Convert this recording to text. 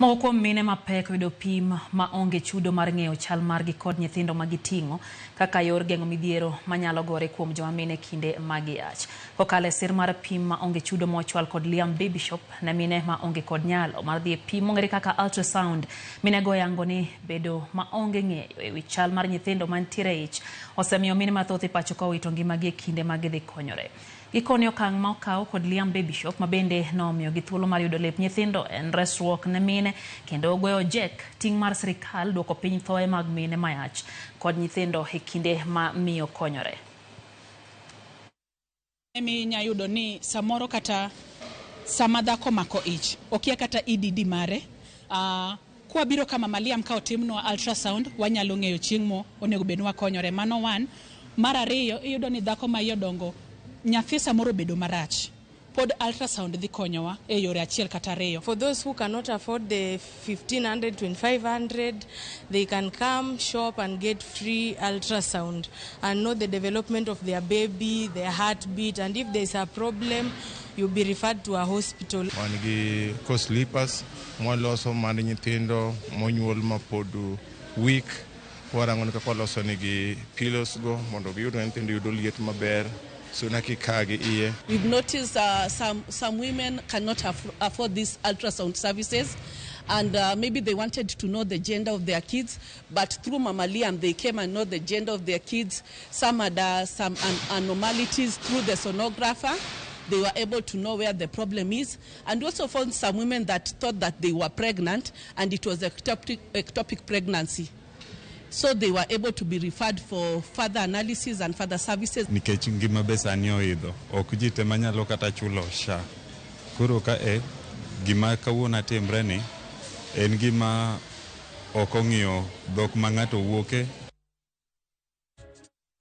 Moko kuom mine mapek yudo pim ma onge chudo mar ng'eyo chal margi kod nyithindo magiting'o kaka yor geng'o midhiero manyalo gore kuom joma mine kinde mag yach. Kokalo e sir mar pim ma onge chudo mochwal kod Liam Baby Shop ne mine ma onge kod nyalo mar dhi e pim mong'ere kaka ultrasound, mine go yango ni bedo ma onge ng'eyo e wi chal mar nyithindo mantiere ich osemiyo mine mathoth e pacho ka owito ngimagi e kinde ma gidhi konyore. Gikone okang' ma okaw kod Liam Baby Shop ma bende nomiyo gi thuolo mar yudo lep nyithindo en resruok ne mine kendo goyo jek ting' mar sirikal duoko piny thoe mag mine mayach kod nyithindo e kinde ma miyo konyore. Emi nyayudo ni samoro kata sama dhako mako ich okia kata EDD mare kwa biro kama Maliam ka otimnwa ultrasound wanyalo ng'eyo chieng' mo onego bed wakonyore. Mano one. Mar ariyo iyudo ni dhako ma iye dongo nyathi samoro bedo marach, pod ultrasound dhi konyowa e yore achiel kata ariyo. For those who cannot afford the 1,500, 2,500, they can come shop and get free ultrasound and know the development of their baby, their heartbeat, and if there is a problem, you'll be referred to a hospital. Wangi co-sleepers, mwaloso mani nyithindo, monyuol mapodu week, warangon ka loso nigi pillows go, mondo giyudo nyithindo yudo liet maber. We've noticed some women cannot afford these ultrasound services, and maybe they wanted to know the gender of their kids, but through Mama Liam they came and know the gender of their kids. Some had some anomalies through the sonographer. They were able to know where the problem is, and also found some women that thought that they were pregnant and it was ectopic pregnancy. So they were able to be referred for further analysis and further services. Nikech ngima besa ni oidho, ok ji te manyalo kata chulo SHA. Koro ka gima kawuono timre ni en gima ok ong'iyo dhok ma ng'ato wuoke